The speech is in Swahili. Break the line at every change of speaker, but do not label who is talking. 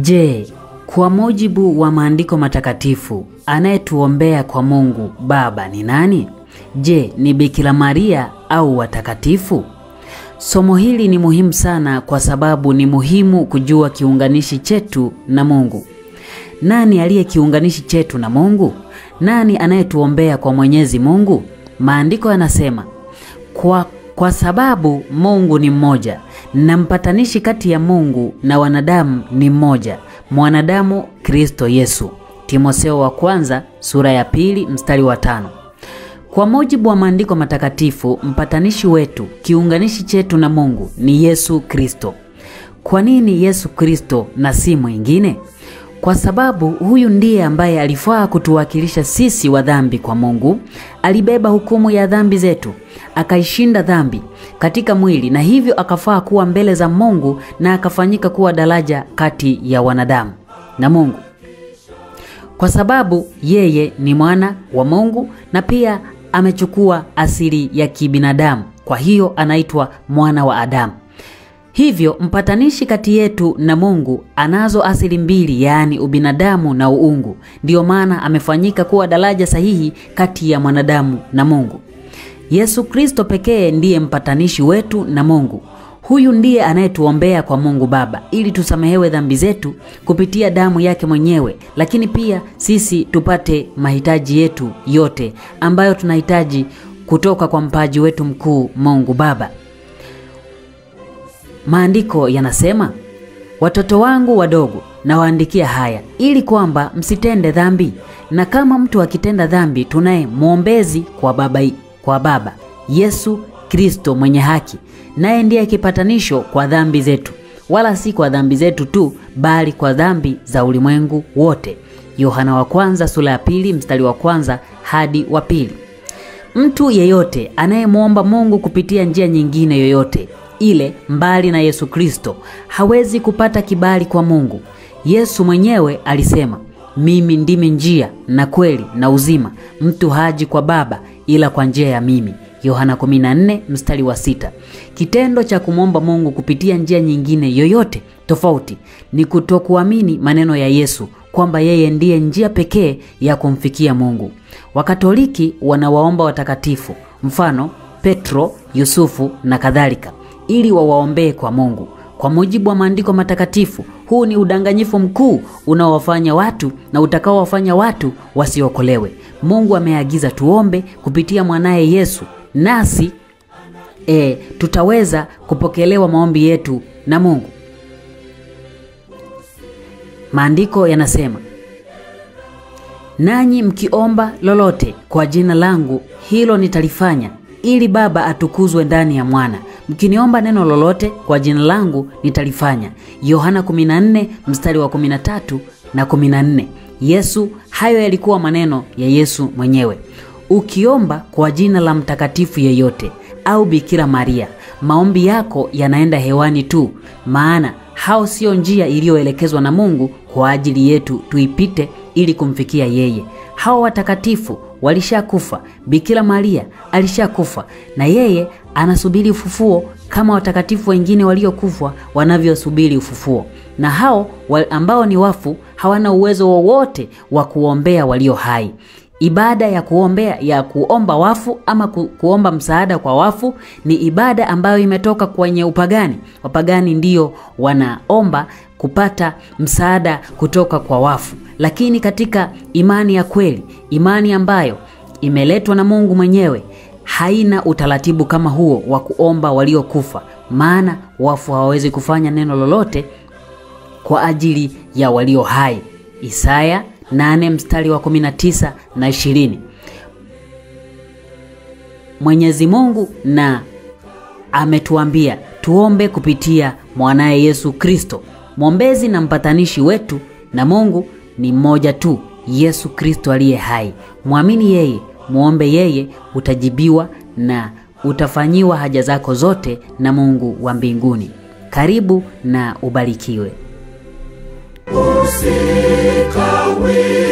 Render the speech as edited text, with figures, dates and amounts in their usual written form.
Je, kwa mujibu wa maandiko matakatifu, anayetuombea kwa Mungu Baba ni nani? Je, ni Bikira Maria au watakatifu? Somo hili ni muhimu sana kwa sababu ni muhimu kujua kiunganishi chetu na Mungu. Nani aliye kiunganishi chetu na Mungu? Nani anayetuombea kwa Mwenyezi Mungu? Maandiko yanasema, kwa sababu Mungu ni mmoja na mpatanishi kati ya Mungu na wanadamu ni mmoja, mwanadamu Kristo Yesu. Timotheo wa kwanza sura ya 2 mstari wa 5. Kwa mujibu wa maandiko matakatifu, mpatanishi wetu, kiunganishi chetu na Mungu ni Yesu Kristo. Kwa nini Yesu Kristo na si mwingine? Kwa sababu huyu ndiye ambaye alifaa kutuwakilisha sisi wa dhambi kwa Mungu. Alibeba hukumu ya dhambi zetu, akaishinda dhambi katika mwili, na hivyo akafaa kuwa mbele za Mungu na akafanyika kuwa daraja kati ya wanadamu na Mungu. Kwa sababu yeye ni mwana wa Mungu na pia amechukua asili ya kibinadamu, kwa hiyo anaitwa mwana wa Adamu. Hivyo mpatanishi kati yetu na Mungu anazo asili mbili, yaani ubinadamu na uungu. Ndiyo maana amefanyika kuwa daraja sahihi kati ya mwanadamu na Mungu. Yesu Kristo pekee ndiye mpatanishi wetu na Mungu. Huyu ndiye anayetuombea kwa Mungu Baba ili tusamehewe dhambi zetu kupitia damu yake mwenyewe, lakini pia sisi tupate mahitaji yetu yote ambayo tunahitaji kutoka kwa mpaji wetu mkuu Mungu Baba. Maandiko yanasema, watoto wangu wadogo nawaandikia haya ili kwamba msitende dhambi, na kama mtu akitenda dhambi tunaye mwombezi kwa Baba, Yesu Kristo mwenye haki, naye ndiye kipatanisho kwa dhambi zetu, wala si kwa dhambi zetu tu, bali kwa dhambi za ulimwengu wote. Yohana wa kwanza sura ya 2 mstari wa 1 hadi wa 2. Mtu yeyote anayemuomba Mungu kupitia njia nyingine yoyote ile mbali na Yesu Kristo hawezi kupata kibali kwa Mungu. Yesu mwenyewe alisema, mimi ndimi njia na kweli na uzima, mtu haji kwa Baba ila kwa njia ya mimi. Yohana 14 mstari wa 6. Kitendo cha kumwomba Mungu kupitia njia nyingine yoyote tofauti ni kutokuamini maneno ya Yesu kwamba yeye ndiye njia pekee ya kumfikia Mungu. Wakatoliki wanawaomba watakatifu, mfano Petro, Yusufu na kadhalika, ili wawaombee kwa Mungu. Kwa mujibu wa maandiko matakatifu, huu ni udanganyifu mkuu unaowafanya watu na utakaowafanya watu wasiokolewe. Mungu ameagiza tuombe kupitia mwanaye Yesu, nasi tutaweza kupokelewa maombi yetu na Mungu. Maandiko yanasema, nanyi mkiomba lolote kwa jina langu, hilo nitalifanya, ili Baba atukuzwe ndani ya Mwana. Mkiniomba neno lolote kwa jina langu nitalifanya. Yohana 14 mstari wa 13 na 14. Hayo yalikuwa maneno ya Yesu mwenyewe. Ukiomba kwa jina la mtakatifu yeyote au Bikira Maria, maombi yako yanaenda hewani tu, maana hao sio njia iliyoelekezwa na Mungu kwa ajili yetu tuipite ili kumfikia yeye. Hao watakatifu walishakufa, Bikira Maria alishakufa, na yeye anasubiri ufufuo kama watakatifu wengine waliokufa wanavyosubiri ufufuo. Na hao ambao ni wafu hawana uwezo wowote wa kuombea walio hai. Ibada ya kuomba wafu ama kuomba msaada kwa wafu ni ibada ambayo imetoka kwenye upagani. Wapagani ndio wanaomba kupata msaada kutoka kwa wafu. Lakini katika imani ya kweli, imani ambayo imeletwa na Mungu mwenyewe, haina utaratibu kama huo wa kuomba waliokufa, maana wafu hawawezi kufanya neno lolote kwa ajili ya walio hai. Isaya 8 mstari wa 19 na 20. Mwenyezi Mungu na ametuambia tuombe kupitia mwanaye Yesu Kristo. Mwombezi na mpatanishi wetu na Mungu ni mmoja tu, Yesu Kristo aliye hai. Muamini yeye, muombe yeye, utajibiwa na utafanyiwa haja zako zote na Mungu wa mbinguni. Karibu na ubarikiwe.
Usikawie